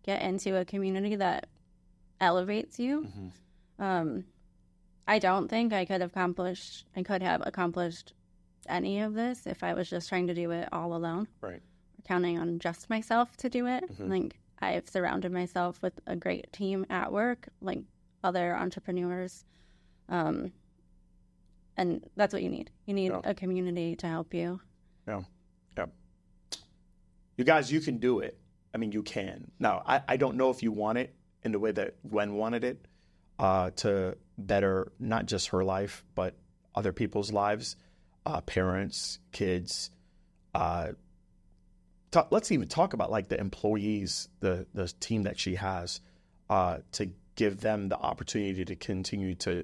get into a community that elevates you. I don't think I could have accomplished any of this if I was just trying to do it all alone. Right. Counting on just myself to do it. Like, I've surrounded myself with a great team at work, like other entrepreneurs. And that's what you need. You need a community to help you. Yeah. You guys, you can do it. I mean, you can. Now, I don't know if you want it in the way that Gwen wanted it, to better not just her life, but other people's lives, parents, kids. Let's even talk about like the employees, the team that she has, to give them the opportunity to continue to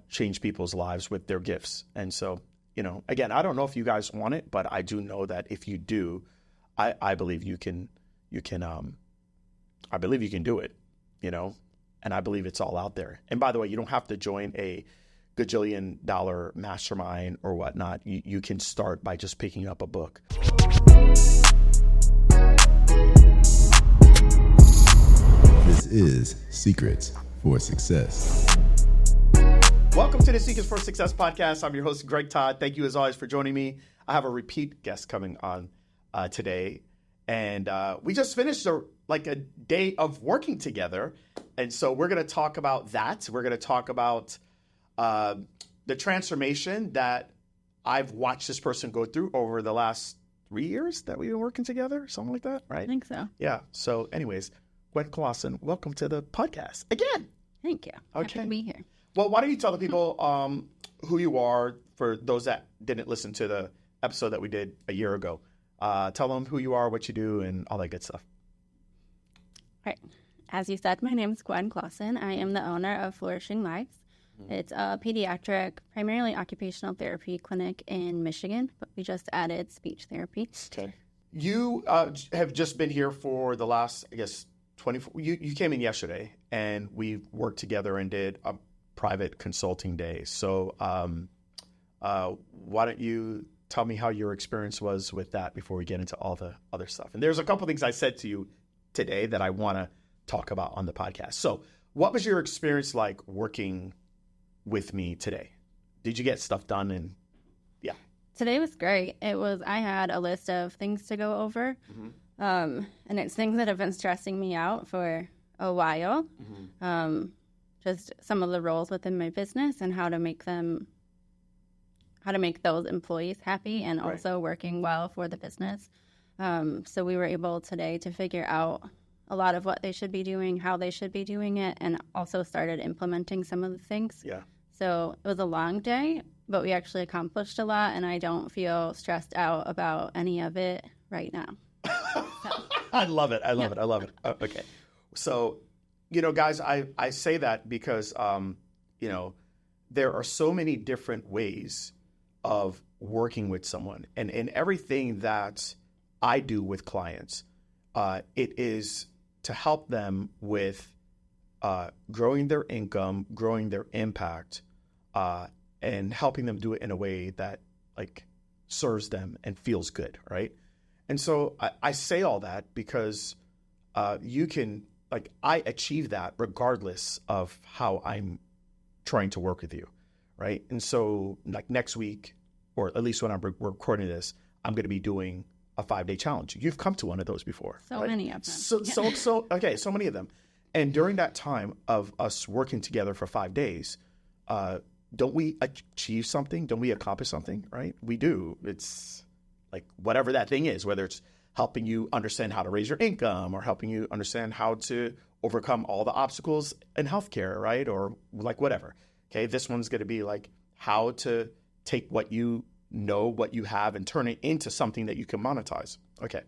change people's lives with their gifts. And so, again, I don't know if you guys want it, but I do know that if you do, I believe you can I believe you can do it, and I believe it's all out there. And by the way, you don't have to join a gajillion-dollar mastermind or whatnot. You can start by just picking up a book. This is Secrets for Success. Welcome to the Secrets for Success podcast. I'm your host, Greg Todd. Thank you as always for joining me. I have a repeat guest coming on today. And we just finished a day of working together. And so we're going to talk about that. We're going to talk about the transformation that I've watched this person go through over the last 3 years that we've been working together, something like that, right? I think so. Yeah. So anyways, Gwen Claussen, welcome to the podcast again. Thank you. Okay. Happy to be here. Well, why don't you tell the people who you are, for those that didn't listen to the episode that we did a year ago. Tell them who you are, what you do, and all that good stuff. Right. As you said, my name is Gwen Claussen. I am the owner of Flourishing Lives. It's a pediatric, primarily occupational therapy clinic in Michigan, but we just added speech therapy. Okay. You have just been here for the last, 24. You came in yesterday, and we worked together and did a private consulting day. So why don't you tell me how your experience was with that before we get into all the other stuff? And there's a couple things I said to you today that I want to talk about on the podcast. So what was your experience like working with me today? Did you get stuff done? And yeah. Today was great. I had a list of things to go over. And it's things that have been stressing me out for a while. Just some of the roles within my business and how to make those employees happy and also working well for the business. So we were able today to figure out a lot of what they should be doing, how they should be doing it, and also started implementing some of the things. Yeah. So it was a long day, but we actually accomplished a lot, and I don't feel stressed out about any of it right now. I love it. I love it. Okay. So, guys, I say that because, there are so many different ways of working with someone. And in everything that I do with clients, it is to help them with growing their income, growing their impact, and helping them do it in a way that serves them and feels good, right? And so I say all that because you can, I achieve that regardless of how I'm trying to work with you, right? And so next week, or at least when I'm recording this, I'm going to be doing a 5-day challenge. You've come to one of those before. So many of them. So many of them. And during that time of us working together for 5 days, don't we achieve something? Don't we accomplish something, right? We do. It's whatever that thing is, whether it's helping you understand how to raise your income or helping you understand how to overcome all the obstacles in healthcare, right? Or whatever. Okay, this one's going to be how to take what you know, what you have, and turn it into something that you can monetize. Okay.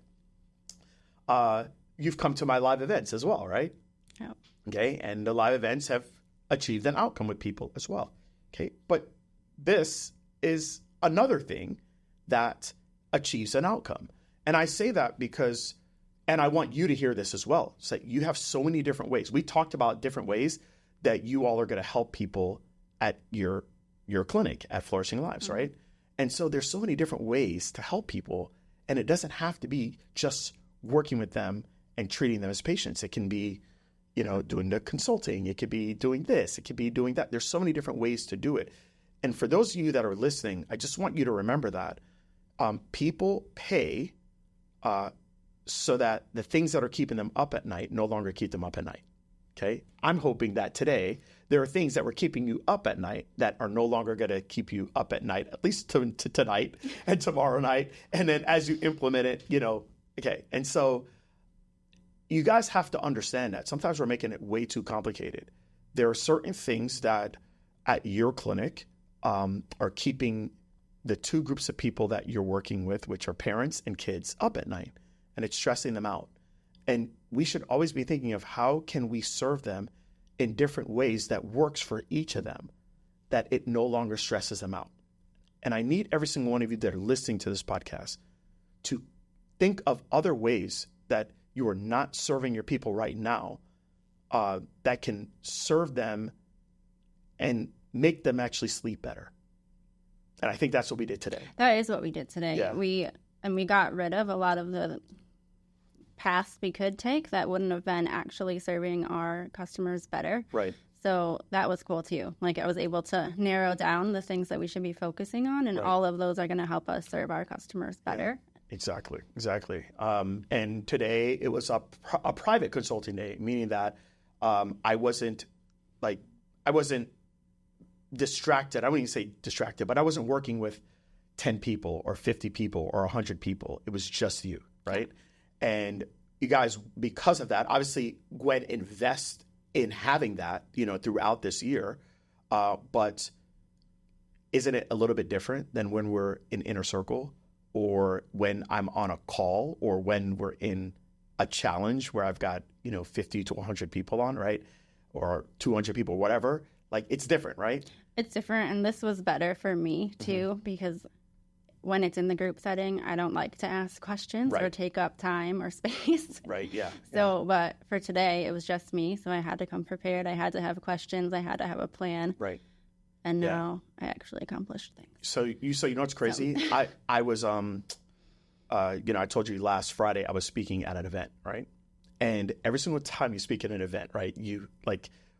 You've come to my live events as well, right? Yep. Okay, and the live events have achieved an outcome with people as well. Okay, but this is another thing that achieves an outcome. And I say that because, and I want you to hear this as well, so you have so many different ways. We talked about different ways that you all are going to help people at your clinic at Flourishing Lives, right? And so there's so many different ways to help people, and it doesn't have to be just working with them and treating them as patients. It can be, doing the consulting. It could be doing this. It could be doing that. There's so many different ways to do it. And for those of you that are listening, I just want you to remember that people pay so that the things that are keeping them up at night no longer keep them up at night. Okay. I'm hoping that today there are things that were keeping you up at night that are no longer going to keep you up at night, at least to tonight and tomorrow night. And then as you implement it, okay. And so you guys have to understand that sometimes we're making it way too complicated. There are certain things that at your clinic are keeping the two groups of people that you're working with, which are parents and kids, up at night, and it's stressing them out. And we should always be thinking of how can we serve them in different ways that works for each of them, that it no longer stresses them out. And I need every single one of you that are listening to this podcast to think of other ways that you are not serving your people right now that can serve them and make them actually sleep better. And I think that's what we did today. That is what we did today. Yeah. We got rid of a lot of the paths we could take that wouldn't have been actually serving our customers better. Right. So that was cool too. Like I was able to narrow down the things that we should be focusing on, and all of those are going to help us serve our customers better. Yeah. Exactly. And today it was a private consulting day, meaning that I wasn't distracted. I wouldn't even say distracted, but I wasn't working with 10 people or 50 people or 100 people. It was just you, right? And you guys, because of that, obviously Gwen invests in having that, throughout this year. But isn't it a little bit different than when we're in inner circle, or when I'm on a call, or when we're in a challenge where I've got, 50 to 100 people on, right? Or 200 people, whatever. Like, it's different, right? It's different. And this was better for me too, because when it's in the group setting, I don't like to ask questions or take up time or space. Right, yeah. So, but for today, it was just me. So I had to come prepared. I had to have questions. I had to have a plan. Right. And now I actually accomplished things. So you know what's crazy? I was, I told you last Friday I was speaking at an event, right? And every single time you speak at an event, right,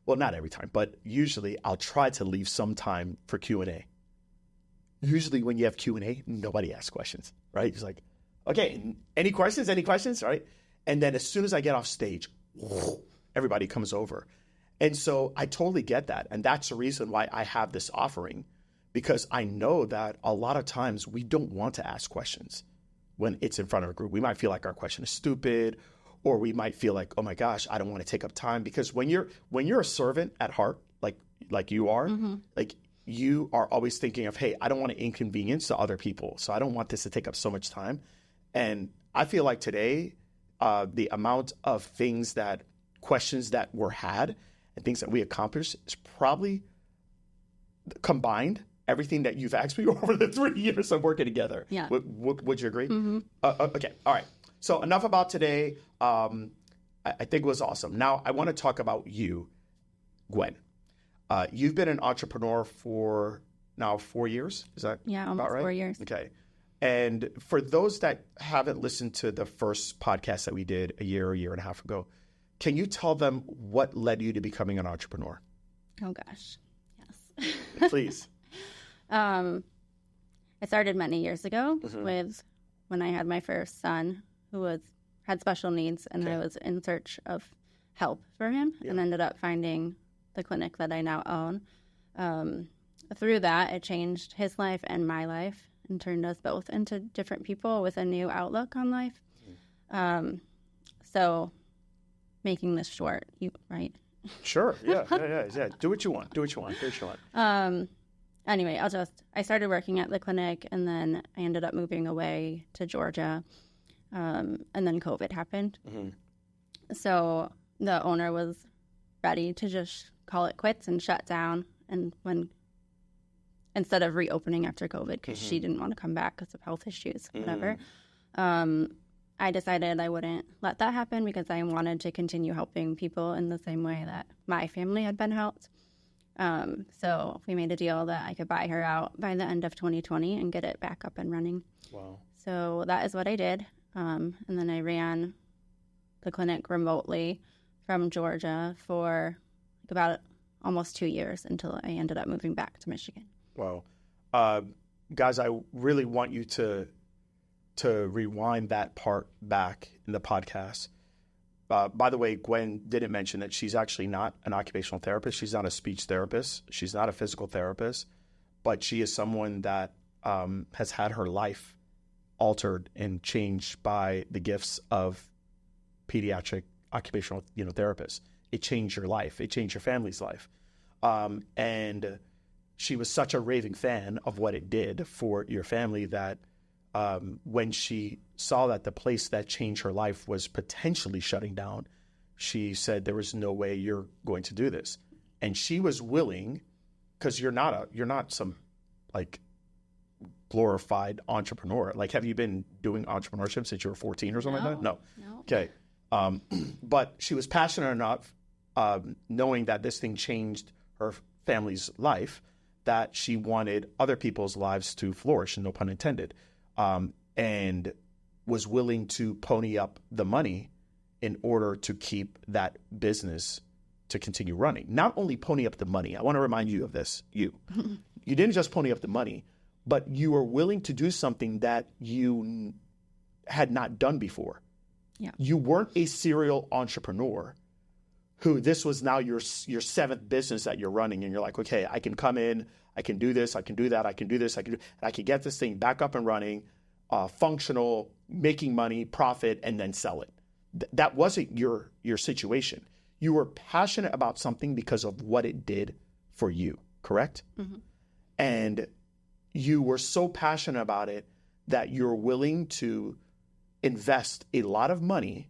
well, not every time, but usually I'll try to leave some time for Q&A. Usually when you have Q&A, nobody asks questions, right? It's like, okay, any questions, right? And then as soon as I get off stage, everybody comes over. And so I totally get that. And that's the reason why I have this offering, because I know that a lot of times we don't want to ask questions when it's in front of a group. We might feel like our question is stupid, or we might feel like, oh my gosh, I don't want to take up time. Because when you're a servant at heart, like you are, like you are always thinking of, hey, I don't want to inconvenience the other people. So I don't want this to take up so much time. And I feel like today, the amount of questions that were had and things that we accomplished is probably combined everything that you've asked me over the 3 years of working together. Yeah. Would you agree? Okay. All right. So enough about today. I think it was awesome. Now I want to talk about you, Gwen. You've been an entrepreneur for now 4 years. Is that almost right? 4 years. Okay. And for those that haven't listened to the first podcast that we did a year and a half ago, can you tell them what led you to becoming an entrepreneur? Oh, gosh. Yes. Please. I started many years ago with when I had my first son, who had special needs, and I was in search of help for him and ended up finding the clinic that I now own. Through that, it changed his life and my life and turned us both into different people with a new outlook on life. So making this short, right? Sure. Yeah. Do what you want. Anyway, I started working at the clinic, and then I ended up moving away to Georgia. And then COVID happened. So the owner was ready to just call it quits and shut down. And instead of reopening after COVID, because she didn't want to come back because of health issues, whatever, I decided I wouldn't let that happen, because I wanted to continue helping people in the same way that my family had been helped. So we made a deal that I could buy her out by the end of 2020 and get it back up and running. Wow. So that is what I did. And then I ran the clinic remotely from Georgia for about almost 2 years until I ended up moving back to Michigan. Wow. Guys, I really want you to rewind that part back in the podcast. By the way, Gwen didn't mention that she's actually not an occupational therapist. She's not a speech therapist. She's not a physical therapist, but she is someone that has had her life altered and changed by the gifts of pediatric occupational therapists. It changed your life. It changed your family's life. And she was such a raving fan of what it did for your family that when she saw that the place that changed her life was potentially shutting down, she said, there was no way you're going to do this. And she was willing, because you're not some like glorified entrepreneur. Like, have you been doing entrepreneurship since you were 14 or something like that? No. Okay. But she was passionate enough, knowing that this thing changed her family's life, that she wanted other people's lives to flourish, no pun intended, and was willing to pony up the money in order to keep that business to continue running. Not only pony up the money, I want to remind you of this, you didn't just pony up the money, but you were willing to do something that you had not done before. Yeah. You weren't a serial entrepreneur who this was now your seventh business that you're running, and you're like, okay, I can come in, I can do this, I can do that, I can do this, and I can get this thing back up and running, functional, making money, profit, and then sell it. That wasn't your situation. You were passionate about something because of what it did for you, correct? Mm-hmm. And you were so passionate about it that you're willing to invest a lot of money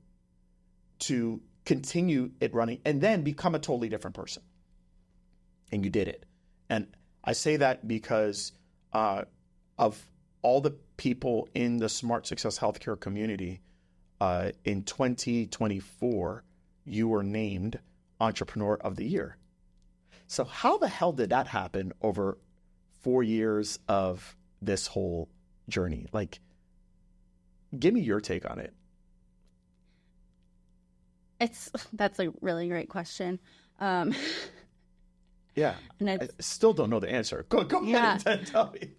to continue it running and then become a totally different person. And you did it. And I say that because of all the people in the Smart Success Healthcare community, in 2024, you were named Entrepreneur of the Year. So how the hell did that happen over 4 years of this whole journey? Like, give me your take on it. That's a really great question. Yeah, and I still don't know the answer. Go ahead and tell me.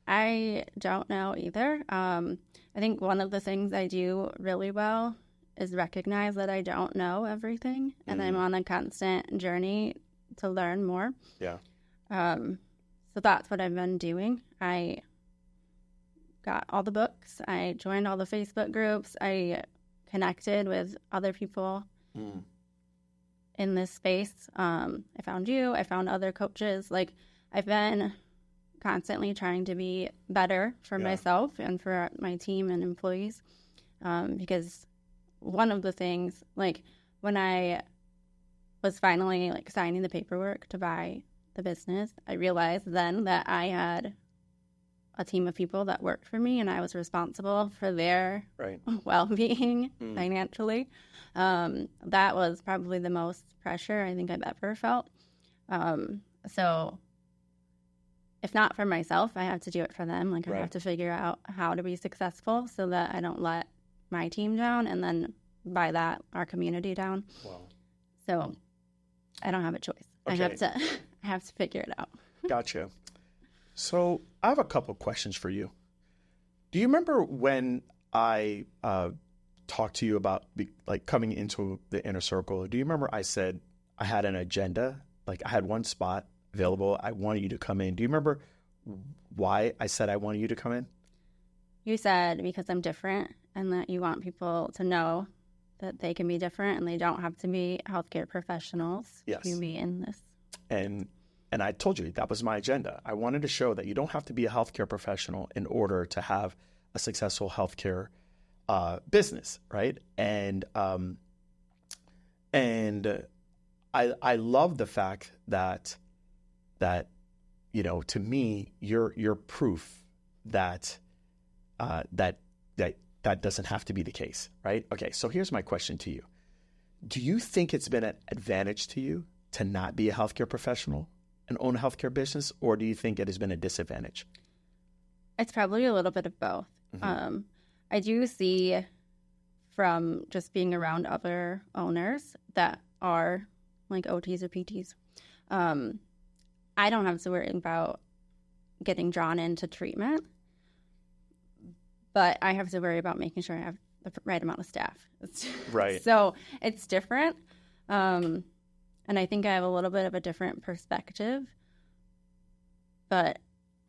I don't know either. I think one of the things I do really well is recognize that I don't know everything, and I'm on a constant journey to learn more. Yeah. So that's what I've been doing. I got all the books. I joined all the Facebook groups. I connected with other people in this space. I found you. I found other coaches. Like, I've been constantly trying to be better for myself and for my team and employees. Because one of the things, like, when I was finally like signing the paperwork to buy the business, I realized then that I had a team of people that worked for me, and I was responsible for their well-being financially. That was probably the most pressure I think I've ever felt. So if not for myself, I have to do it for them. Like, I have to figure out how to be successful so that I don't let my team down, and then by that, our community down. Wow. So I don't have a choice. Okay. I have to figure it out. Gotcha. So I have a couple questions for you. Do you remember when I talked to you about like coming into the inner circle? Do you remember I said I had an agenda? Like, I had one spot available. I wanted you to come in. Do you remember why I said I wanted you to come in? You said because I'm different, and that you want people to know that they can be different and they don't have to be healthcare professionals to be in this. And I told you that was my agenda. I wanted to show that you don't have to be a healthcare professional in order to have a successful healthcare business, right? And I love the fact that to me you're proof that that doesn't have to be the case, right? Okay, so here's my question to you: do you think it's been an advantage to you to not be a healthcare professional and own a healthcare business, or do you think it has been a disadvantage? It's probably a little bit of both. I do see from just being around other owners that are like OTs or PTs. I don't have to worry about getting drawn into treatment, but I have to worry about making sure I have the right amount of staff. Right. So it's different. And I think I have a little bit of a different perspective, but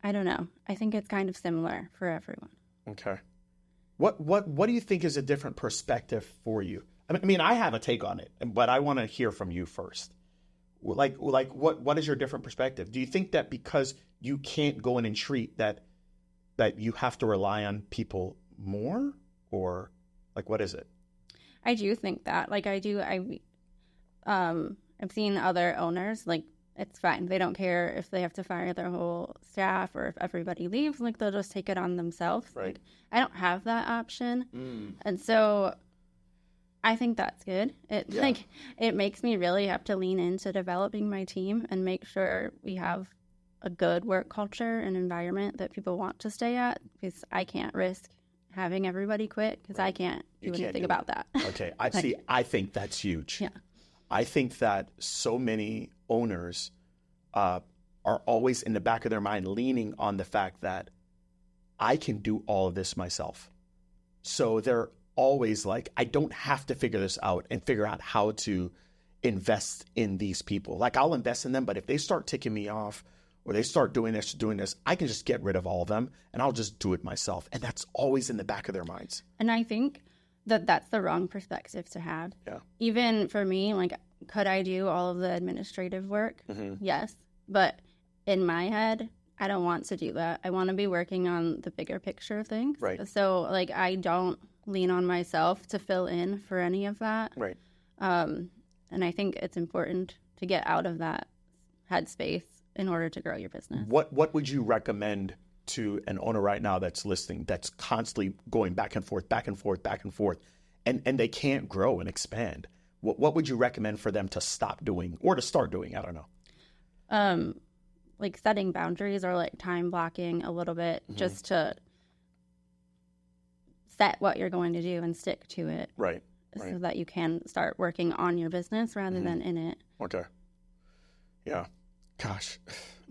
I don't know. I think it's kind of similar for everyone. Okay. What do you think is a different perspective for you? I mean, I have a take on it, but I want to hear from you first. Like what is your different perspective? Do you think that because you can't go in and treat that you have to rely on people more, or like what is it? I do think that. Like I've seen other owners, like it's fine. They don't care if they have to fire their whole staff or if everybody leaves. Like they'll just take it on themselves. Right. Like, I don't have that option, and so I think that's good. It makes me really have to lean into developing my team and make sure we have a good work culture and environment that people want to stay at, because I can't risk having everybody quit because I can't do anything about that. Okay. I think that's huge. Yeah. I think that so many owners are always in the back of their mind leaning on the fact that I can do all of this myself. So they're always like, I don't have to figure this out and figure out how to invest in these people. Like I'll invest in them, but if they start ticking me off or they start doing this, I can just get rid of all of them and I'll just do it myself. And that's always in the back of their minds. And I think that that's the wrong perspective to have. Yeah. Even for me, like, could I do all of the administrative work? Yes. But in my head, I don't want to do that. I want to be working on the bigger picture of things. Right. So, like, I don't lean on myself to fill in for any of that. Right. And I think it's important to get out of that headspace in order to grow your business. What would you recommend to an owner right now that's listening, that's constantly going back and forth, and they can't grow and expand? What would you recommend for them to stop doing or to start doing? I don't know. Like setting boundaries or like time blocking a little bit, just to set what you're going to do and stick to it. Right. So that you can start working on your business rather than in it. Okay. Yeah. Gosh,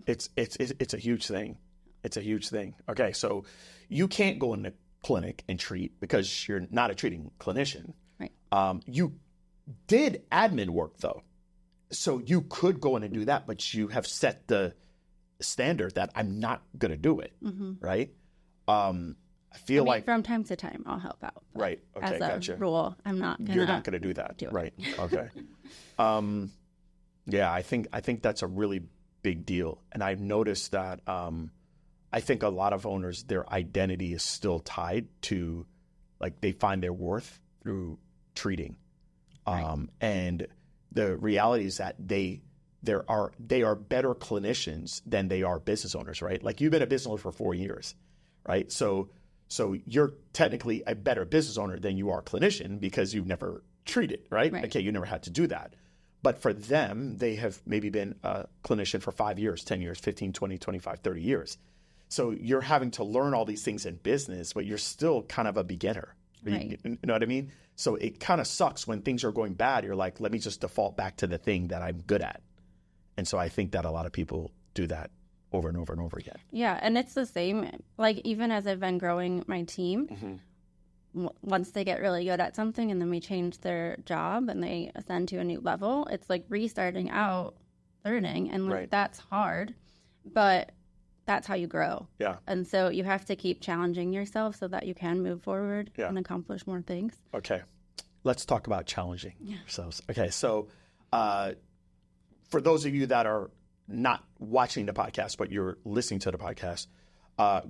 it's a huge thing. It's a huge thing. Okay. So you can't go in the clinic and treat because you're not a treating clinician. Right. You did admin work though. So you could go in and do that, but you have set the standard that I'm not going to do it. Right. I feel like from time to time I'll help out. Right. Okay. As a Gotcha. rule, I'm not going to. You're not going to do that. Right. Okay. Yeah. I think that's a really big deal. And I've noticed that, I think a lot of owners, their identity is still tied to, like, they find their worth through treating. And the reality is that they are better clinicians than they are business owners, right? Like, you've been a business owner for 4 years, right? So you're technically a better business owner than you are a clinician because you've never treated, right? Okay, you never had to do that. But for them, they have maybe been a clinician for 5 years, 10 years, 15, 20, 25, 30 years. So you're having to learn all these things in business, but you're still kind of a beginner. Right. You know what I mean? So it kind of sucks when things are going bad. You're like, let me just default back to the thing that I'm good at. And so I think that a lot of people do that over and over and over again. Yeah, and it's the same. Like, even as I've been growing my team, once they get really good at something and then we change their job and they ascend to a new level, it's like restarting out learning. And like, that's hard, but that's how you grow. Yeah. And so you have to keep challenging yourself so that you can move forward and accomplish more things. Okay. Let's talk about challenging ourselves. Okay. So for those of you that are not watching the podcast, but you're listening to the podcast,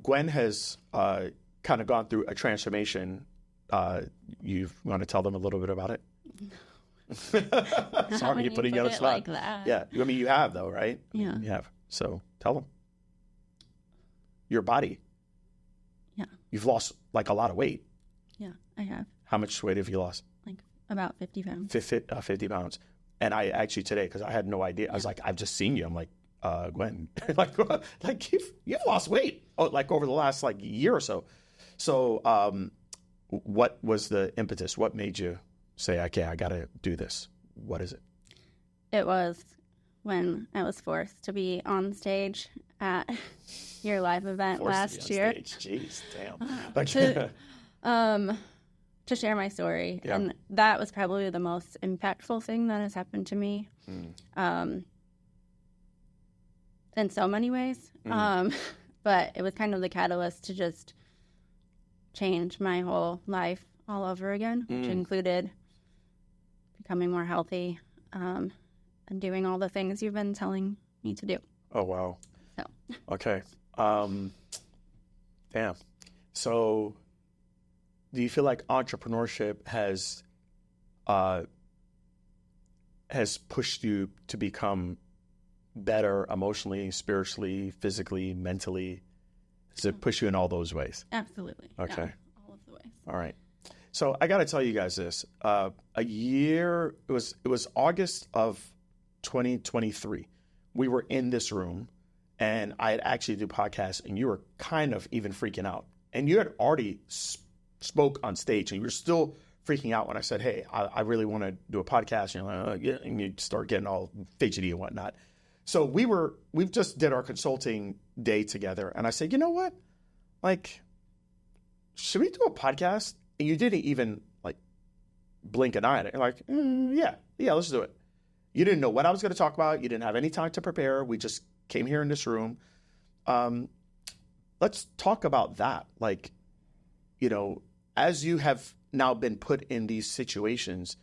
Gwen has kind of gone through a transformation. You want to tell them a little bit about it? Sorry, you're putting you on the spot. Like that. Yeah. I mean, you have, though, right? Yeah. You have. So tell them. Your body. Yeah. You've lost like a lot of weight. Yeah, I have. How much weight have you lost? Like about 50 pounds. 50 pounds. And I actually today, because I had no idea, I was like, I've just seen you. I'm like, Gwen, like you've lost weight. Oh, like over the last like year or so. So what was the impetus? What made you say, okay, I got to do this? What is it? It was when I was forced to be on stage at your live event last year. Jeez, damn. To share my story. Yeah. And that was probably the most impactful thing that has happened to me in so many ways. But it was kind of the catalyst to just change my whole life all over again, which included becoming more healthy and doing all the things you've been telling me to do. Oh, wow. So. Okay. Damn. So do you feel like entrepreneurship has pushed you to become better emotionally, spiritually, physically, mentally? Does it push you in all those ways? Absolutely. Okay. Yeah, all of the ways. All right. So I got to tell you guys this. It was August of 2023. We were in this room, and I had actually do podcasts, and you were kind of even freaking out. And you had already spoke on stage, and you were still freaking out when I said, hey, I really want to do a podcast. And you're like, oh, yeah, and you start getting all fidgety and whatnot. So we've just did our consulting day together, and I said, you know what? Like, should we do a podcast? And you didn't even like blink an eye at it. You're like, yeah, let's do it. You didn't know what I was going to talk about. You didn't have any time to prepare. We just came here in this room. Let's talk about that. Like, you know, as you have now been put in these situations,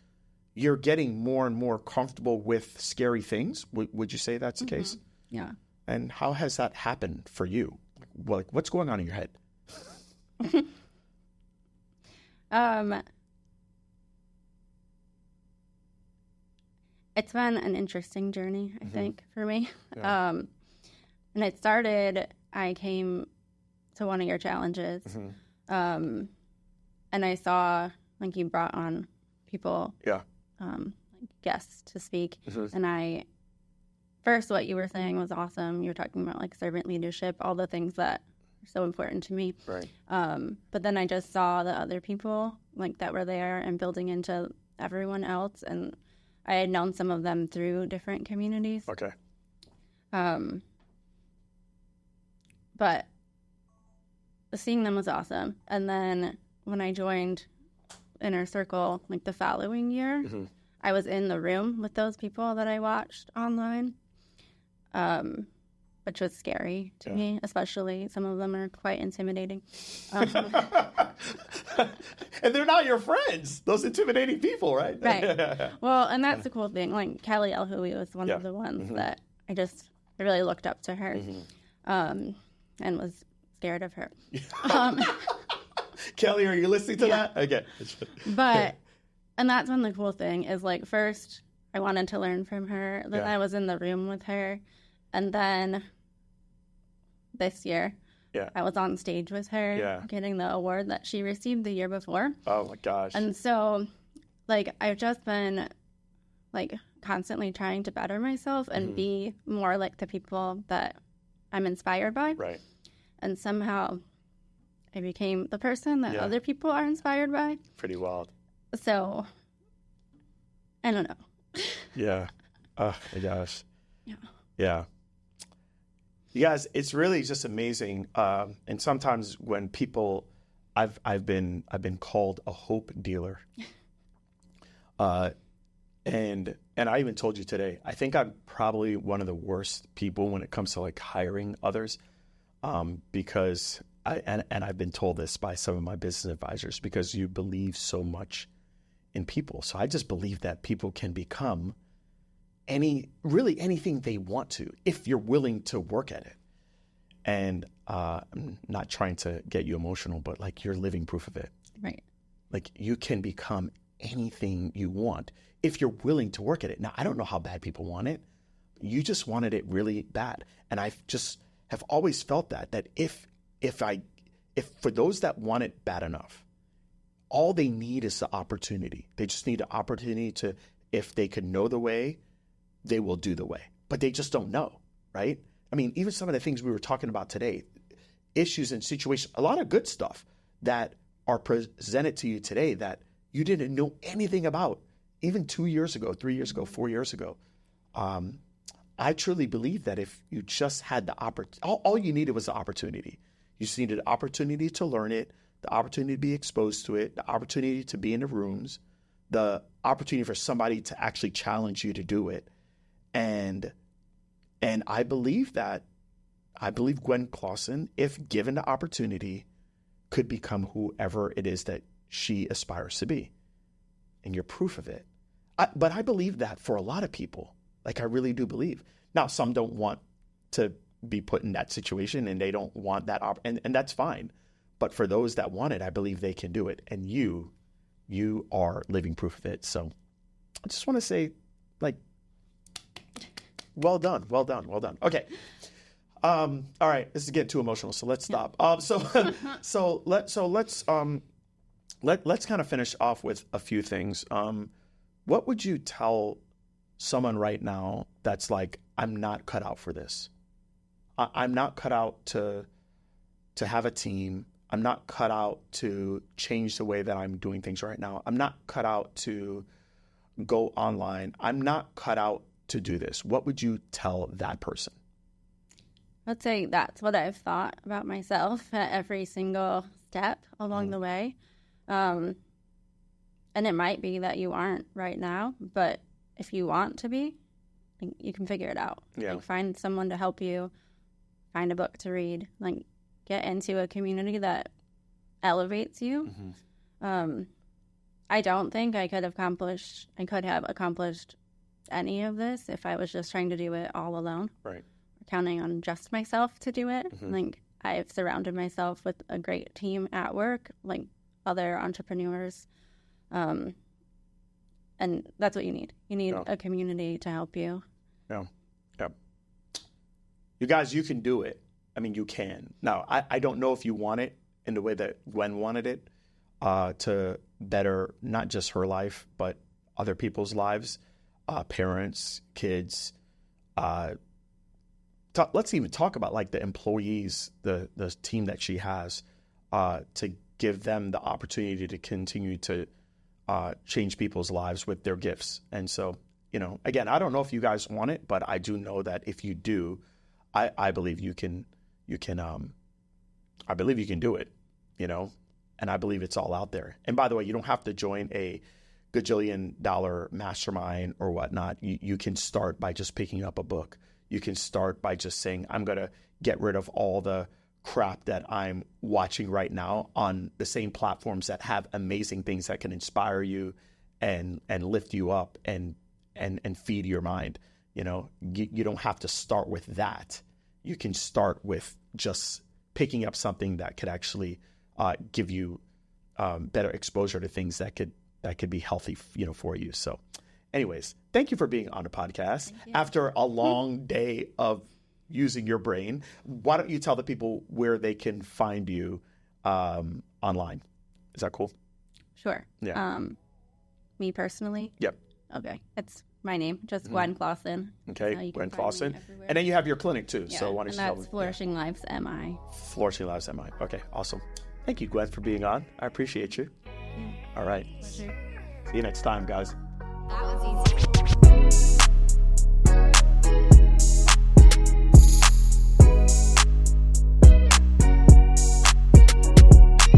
you're getting more and more comfortable with scary things. Would you say that's the case? Yeah. And how has that happened for you? Like, what's going on in your head? It's been an interesting journey, I think, for me. Yeah. And it started, I came to one of your challenges, and I saw, like, you brought on people, like guests to speak, and first, what you were saying was awesome. You were talking about, like, servant leadership, all the things that are so important to me. Right. But then I just saw the other people, like, that were there and building into everyone else, and I had known some of them through different communities. Okay. But seeing them was awesome. And then when I joined Inner Circle, like the following year, I was in the room with those people that I watched online, which was scary to me, especially some of them are quite intimidating. And they're not your friends, those intimidating people, right? Right. Well, and that's the cool thing. Like, Kelly Elhui was one of the ones that I really looked up to her and was scared of her. Kelly, are you listening to that? Okay. But, and that's one of the cool thing is, like, first I wanted to learn from her. Then I was in the room with her. And then this year, I was on stage with her getting the award that she received the year before. Oh, my gosh. And so, like, I've just been, like, constantly trying to better myself and be more like the people that I'm inspired by. Right. And somehow I became the person that other people are inspired by. Pretty wild. So, I don't know. Yeah. Oh, my gosh. Yeah. Yeah. You guys, it's really just amazing. And sometimes when people, I've been called a hope dealer. And I even told you today, I think I'm probably one of the worst people when it comes to, like, hiring others, because I've been told this by some of my business advisors, because you believe so much in people. So I just believe that people can become anything they want to, if you're willing to work at it. And I'm not trying to get you emotional, but, like, you're living proof of it. Right. Like, you can become anything you want if you're willing to work at it. Now, I don't know how bad people want it. You just wanted it really bad. And I just have always felt that if for those that want it bad enough, all they need is the opportunity. They just need an opportunity to, if they could know the way, they will do the way. But they just don't know, right? I mean, even some of the things we were talking about today, issues and situations, a lot of good stuff that are presented to you today that you didn't know anything about, even 2 years ago, 3 years ago, 4 years ago. I truly believe that if you just had the opportunity, all you needed was the opportunity. You just needed the opportunity to learn it, the opportunity to be exposed to it, the opportunity to be in the rooms, the opportunity for somebody to actually challenge you to do it. And I believe Gwen Claussen, if given the opportunity, could become whoever it is that she aspires to be. And you're proof of it. But I believe that for a lot of people, like I really do believe. Now, some don't want to be put in that situation and they don't want that, and that's fine. But for those that want it, I believe they can do it. And you are living proof of it. So I just want to say, like, well done. Okay. All right. This is getting too emotional, so let's stop. Let's kind of finish off with a few things. What would you tell someone right now that's like, I'm not cut out for this? I'm not cut out to have a team. I'm not cut out to change the way that I'm doing things right now. I'm not cut out to go online. I'm not cut out to do this. What would you tell that person? I'd say that's what I've thought about myself at every single step along the way. And it might be that you aren't right now, but if you want to be, you can figure it out. Yeah. Like, find someone to help you, find a book to read, like get into a community that elevates you. I don't think I could have accomplished any of this if I was just trying to do it all alone. Right. Counting on just myself to do it. Like, I've surrounded myself with a great team at work, like other entrepreneurs. And that's what you need. You need a community to help you. Yeah. You guys, you can do it. I mean, you can. Now, I don't know if you want it in the way that Gwen wanted it, to better not just her life, but other people's lives, parents, kids. Let's even talk about like the employees, the team that she has, to give them the opportunity to continue to change people's lives with their gifts. And so, again, I don't know if you guys want it, but I do know that if you do, I believe you can I believe you can do it, and I believe it's all out there. And by the way, you don't have to join a gajillion-dollar mastermind or whatnot. You can start by just picking up a book. You can start by just saying, I'm going to get rid of all the crap that I'm watching right now on the same platforms that have amazing things that can inspire you and lift you up and feed your mind. You don't have to start with that. You can start with just picking up something that could actually give you better exposure to things that could be healthy, for you. So anyways, thank you for being on the podcast. After a long day of using your brain, why don't you tell the people where they can find you online? Is that cool? Sure. Yeah. Me personally? Yep. Okay. It's my name, just Gwen Claussen. Okay, Gwen Claussen. And then you have your clinic too. Yeah. So why don't you tell that's Flourishing Lives MI. Flourishing Lives MI. Okay, awesome. Thank you, Gwen, for being on. I appreciate you. All right. Pleasure. See you next time, guys. That was easy.